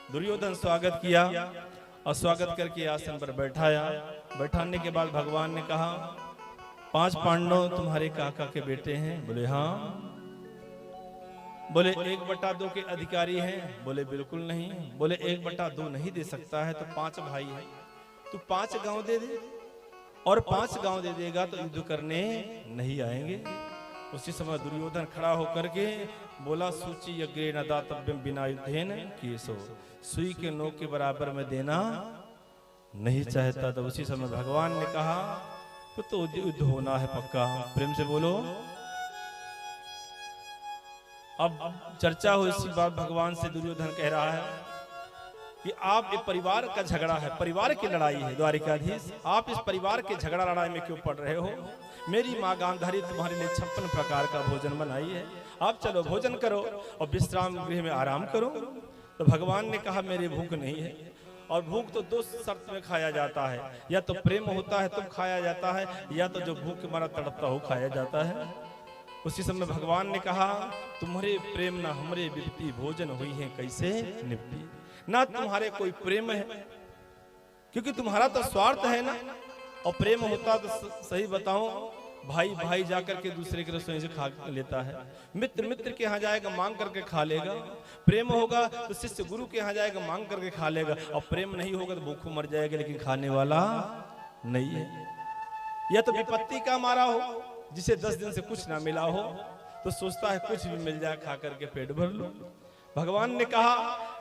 दुर्योधन स्वागत किया और स्वागत करके आसन पर बैठाया। बैठाने के बाद भगवान ने कहा, 5 पांडव तुम्हारे काका के बेटे हैं? बोले हाँ। बोले 1/2 के अधिकारी हैं? बोले बिल्कुल नहीं। बोले 1/2 नहीं दे सकता है तो 5 भाई हैं, तो 5 गांव दे दे, और 5 गांव दे देगा तो युद्ध करने नहीं आएंगे। उसी समय दुर्योधन खड़ा होकर के बोला, सूची अग्रे न दातव्यम बिना युद्धेन केशो, सुई के नोक के बराबर में देना नहीं चाहता। तो उसी समय भगवान ने कहा, तो युद्ध होना है पक्का। प्रेम से बोलो। अब चर्चा हो इसी बात भगवान से। दुर्योधन कह रहा है कि आप ये परिवार का झगड़ा है, परिवार की लड़ाई है द्वारिकाधीश, आप इस परिवार के झगड़ा लड़ाई में क्यों पड़ रहे हो? मेरी माँ गांधारी तुम्हारे लिए 56 प्रकार का भोजन बनाई है, आप चलो भोजन करो और विश्राम गृह में आराम करो। तो भगवान ने कहा, मेरी भूख नहीं है, और भूख तो 2 शर्त में खाया जाता है, या तो प्रेम होता है तो खाया जाता है, या तो जो भूख के मारा तड़पता हो खाया जाता है। उसी समय भगवान ने कहा, तुम्हारे प्रेम ना हमरे विपत्ति भोजन हुई है कैसे निपटी। ना तुम्हारे कोई प्रेम है, क्योंकि तुम्हारा तो स्वार्थ है ना, और प्रेम होता तो सही बताओ, भाई भाई जाकर के दूसरे के रसोई से खा लेता है, मित्र मित्र के यहाँ जाएगा मांग करके खा लेगा। प्रेम होगा तो शिष्य गुरु के यहाँ जाएगा मांग करके खा लेगा, और प्रेम नहीं होगा तो भूखों मर जाएगा, लेकिन खाने वाला नहीं है। या तो विपत्ति का मारा हो, जिसे 10 दिन से कुछ ना मिला हो, तो सोचता है कुछ भी मिल जाए खा करके पेट भर लो। भगवान ने कहा,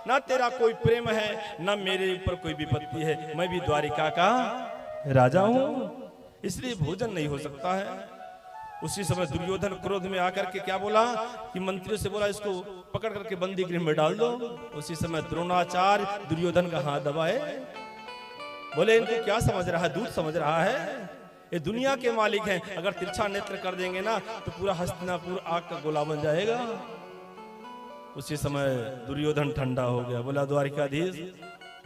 ना तेरा कोई प्रेम है, ना मेरे ऊपर कोई विपत्ति है, मैं भी द्वारिका का राजा हूं, इसलिए भोजन नहीं हो सकता है। उसी समय दुर्योधन क्रोध में आकर के क्या बोला कि मंत्रियों से बोला, इसको पकड़ करके बंदी गृह में डाल दो। उसी समय द्रोणाचार्य दुर्योधन का हाथ दबाए, बोले इनको क्या समझ रहा है, दूध समझ रहा है, ये दुनिया के मालिक हैं, अगर तिरछा नेत्र कर देंगे ना तो पूरा हस्तिनापुर आग का गोला बन जाएगा। उसी समय दुर्योधन ठंडा हो गया, बोला द्वारिकाधीश,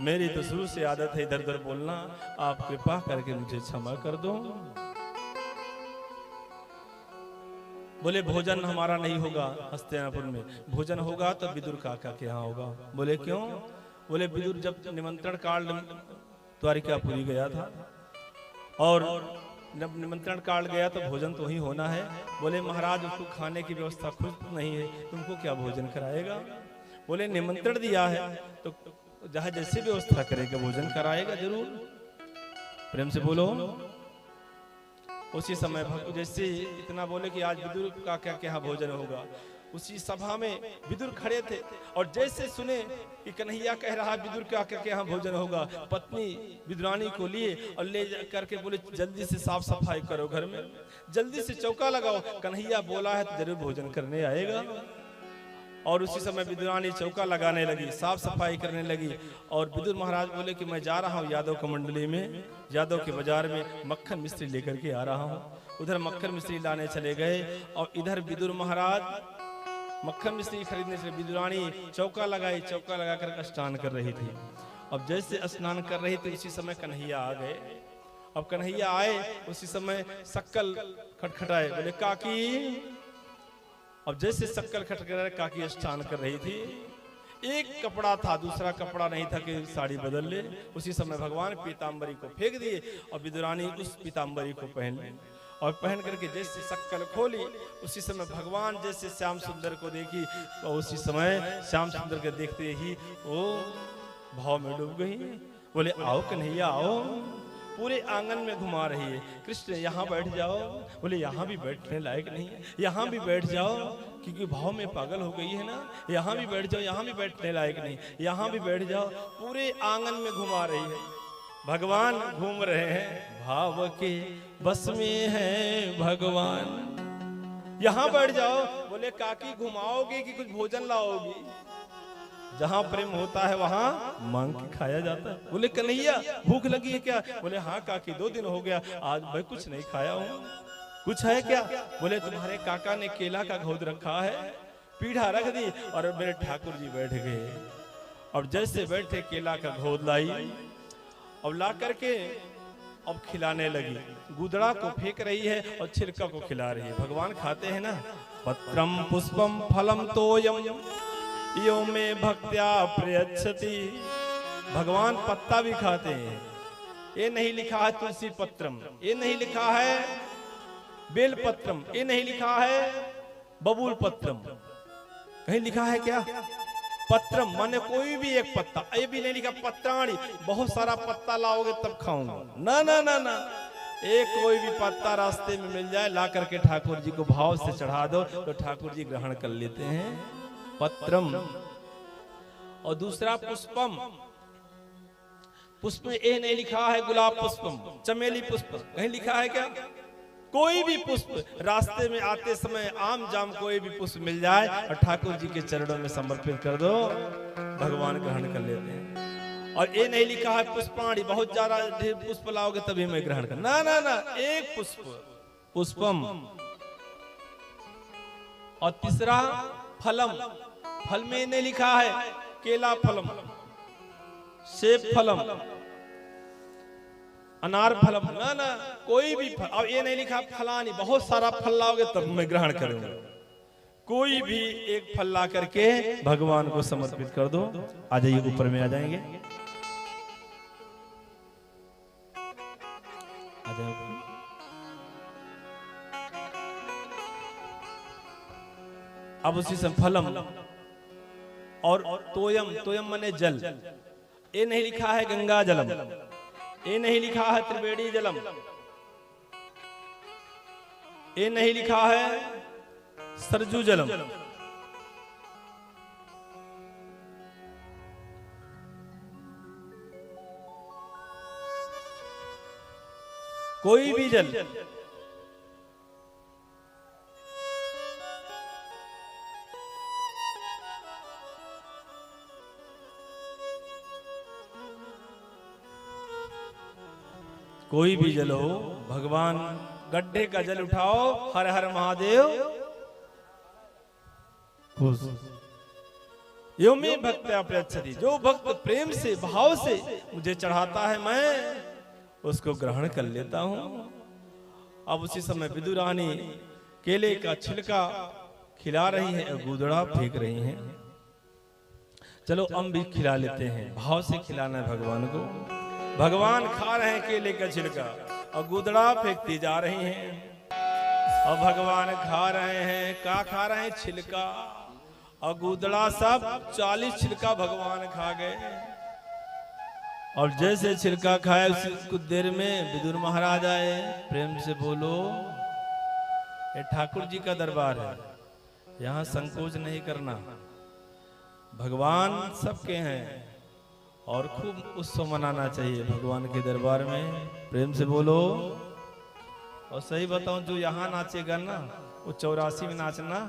मेरी तो शुरू से आदत है इधर उधर बोलना, आप कृपा करके मुझे क्षमा कर दो। बोले भोजन हमारा नहीं होगा हस्तिनापुर में, भोजन होगा तो विदुर काका के यहाँ होगा। बोले क्यों? बोले विदुर जब निमंत्रण कार्ड द्वारिकापुरी गया था, और जब निमंत्रण कार्ड गया तो भोजन तो ही होना है। बोले महाराज उसको खाने की व्यवस्था खुद नहीं है, तुमको क्या भोजन कराएगा? बोले निमंत्रण दिया है तो जहाँ जैसे व्यवस्था करेगा भोजन कराएगा जरूर। प्रेम से बोलो। उसी समय जैसे इतना बोले कि आज विदुर का क्या क्या भोजन होगा, उसी सभा में विदुर खड़े थे, और जैसे सुने कि कन्हैया कह रहा विदुर का क्या यहाँ भोजन होगा, पत्नी विदुरानी को लिए और ले करके बोले जल्दी से साफ सफाई करो घर में, जल्दी से चौका लगाओ, कन्हैया बोला है तो जरूर भोजन करने आएगा। और उसी समय विदुरानी चौका लगाने लगी, साफ सफाई करने लगी, और विदुर महाराज बोले कि मैं जा रहा हूँ यादव की मंडली में, यादव के बाजार में मक्खन मिश्री लेकर के आ रहा हूँ। उधर मक्खन मिश्री लाने चले गए, और इधर विदुर महाराज मक्खन मिश्री खरीदने से विदुरानी चौका लगाई, चौका लगा कर स्नान कर रही थी। अब जैसे स्नान कर रही थी उसी समय कन्हैया आ गए। अब कन्हैया आए उसी समय शक्कल खटखटाए, बोले काकी। अब जैसे शक्कल खटखटाए, काकी स्नान कर रही थी, एक कपड़ा था दूसरा कपड़ा नहीं था कि साड़ी बदल ले। उसी समय भगवान पीताम्बरी को फेंक दिए, और विदुरानी उस पीताम्बरी को पहन ली, और पहन करके जैसे शक्कल खोली, उसी समय भगवान जैसे श्याम सुंदर को देखी, और उसी समय श्याम सुंदर के देखते ही वो भाव में डूब गई। बोले आओ कन्हैया आओ, पूरे आंगन में घुमा रही है, कृष्ण यहाँ बैठ जाओ। बोले यहाँ भी बैठने लायक नहीं है, यहाँ भी बैठ जाओ, क्योंकि भाव में पागल हो गई है ना, यहाँ भी बैठ जाओ, यहाँ भी बैठने लायक नहीं, यहाँ भी बैठ जाओ। पूरे आंगन में घुमा रही है, भगवान घूम रहे हैं, भाव के बस में है भगवान, यहाँ बैठ जाओ। बोले काकी घुमाओगे कि कुछ भोजन लाओगी? जहाँ प्रेम होता है वहाँ मांग के खाया जाता है। बोले कन्हैया भूख लगी है क्या? बोले हाँ काकी 2 दिन हो गया, आज मैं कुछ नहीं खाया हूँ, कुछ है क्या? बोले तुम्हारे काका ने केला का घोद रखा है, पीढ़ा रख दी, और मेरे ठाकुर जी बैठ गए। अब जैसे बैठे केला का घोद लाई, अब ला करके अब खिलाने लगी, गुदड़ा को फेंक रही है और छिलका को खिला रही है। भगवान खाते हैं ना, पत्रम पुष्पम फलम तोयम यो में भक्त्या प्रयच्छति। भगवान पत्ता भी खाते हैं। ये नहीं लिखा है तुलसी पत्रम, ये नहीं लिखा है बेल पत्रम, ये नहीं लिखा है बबूल पत्रम। कहीं लिखा है क्या? पत्रम माने कोई भी एक पत्ता। ये भी नहीं लिखा पत्राणी, बहुत सारा पत्ता लाओगे तब खाऊंगा। ना ना ना ना, एक कोई भी पत्ता रास्ते में मिल जाए ला करके ठाकुर जी को भाव से चढ़ा दो तो ठाकुर जी ग्रहण कर लेते हैं। पत्रम। और दूसरा पुष्पम। पुष्प ये नहीं लिखा है गुलाब पुष्पम, चमेली पुष्प। कहीं लिखा है क्या? कोई भी पुष्प रास्ते में आते समय आम जाम कोई भी पुष्प मिल जाए और ठाकुर जी के चरणों में समर्पित कर दो, भगवान ग्रहण कर लेते हैं। और ये नहीं लिखा है पुष्पाणी, बहुत ज्यादा ढेर पुष्प लाओगे तभी मैं ग्रहण कर। ना ना ना, एक पुष्प, पुष्पम। और तीसरा फलम। फल में नहीं लिखा है केला फलम, सेब फलम, अनार फलम। ना ना, कोई भी फल। अब ये नहीं लिखा फलानी, बहुत सारा फल लाओगे तब मैं ग्रहण करूंगा। कोई भी एक फल ला करके भगवान को समर्पित कर दो। आ जाइए, ऊपर में आ जाएंगे, आ जाओ। अब उसी से फलम और तोयम। तोयम माने जल। ये नहीं लिखा है गंगा जलम, ये नहीं लिखा है त्रिवेणी जलम, ये नहीं लिखा है सरजू जलम। कोई भी जल। कोई भी जल हो, भगवान गड्ढे का जल उठाओ, हर हर महादेव। यो में भक्त्या प्रयच्छति। जो भक्त प्रेम से भाव से मुझे चढ़ाता है मैं उसको ग्रहण कर लेता हूं। अब उसी समय विदुर रानी केले का छिलका खिला रही है और गूदड़ा फेंक रही हैं। चलो हम भी खिला लेते हैं, भाव से खिलाना है भगवान को। भगवान खा रहे हैं केले का छिलका और गूदड़ा फेंकती जा रही हैं। और भगवान खा रहे हैं, क्या खा रहे हैं? छिलका और गूदड़ा। सब 40 छिलका भगवान खा गए। और जैसे छिलका खाए उसी कुछ देर में विदुर महाराज आए। प्रेम से बोलो, ये ठाकुर जी का दरबार है, यहाँ संकोच नहीं करना। भगवान सबके हैं और खूब उत्सव मनाना चाहिए भगवान के दरबार में। प्रेम से बोलो। और सही बताऊं, जो यहाँ नाचेगा ना वो 84 में नाचना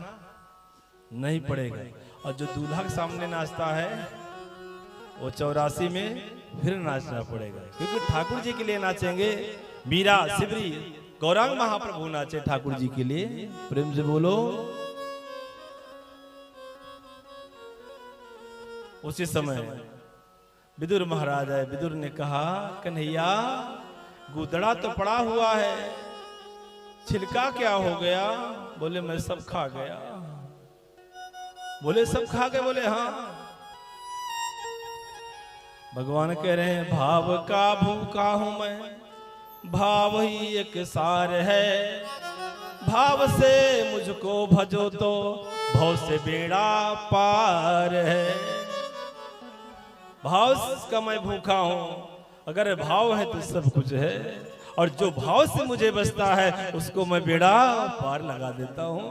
नहीं पड़ेगा। और जो दूल्हा के सामने नाचता है वो 84 में फिर नाचना पड़ेगा, क्योंकि ठाकुर जी के लिए नाचेंगे। मीरा, सिबरी, गौरांग महाप्रभु नाचे ठाकुर जी के लिए। प्रेम से बोलो। उसी समय विदुर महाराज आए। विदुर ने कहा, कन्हैया गूदड़ा तो पड़ा हुआ है, छिलका क्या हो गया? बोले मैं सब खा गया। बोले सब खा गए? बोले हाँ। भगवान कह रहे हैं, भाव का भूखा हूं मैं, भाव ही एक सार है। भाव से मुझको भजो तो भव से बेड़ा पार है। भाव का मैं भूखा हूं, अगर भाव है तो सब कुछ है। और जो भाव से मुझे बचता है उसको मैं बेड़ा पार लगा देता हूं।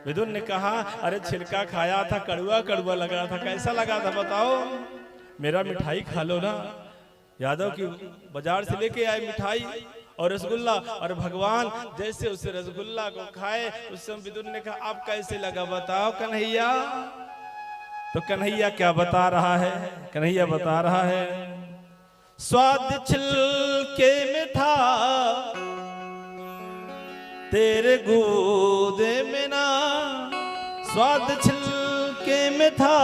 विदुर ने कहा, अरे छिलका खाया था, कड़वा कड़वा लगा था, कैसा लगा था बताओ? मेरा मिठाई खा लो ना। यादव की बाजार से लेके आए मिठाई और रसगुल्ला। और भगवान जैसे उस रसगुल्ला को खाए उस समय विदुर ने कहा, आप कैसे लगा बताओ कन्हैया? तो कन्हैया क्या बता रहा है? कन्हैया बता रहा है, स्वाद छिलके में था तेरे गूदे में ना, स्वाद छिलके में था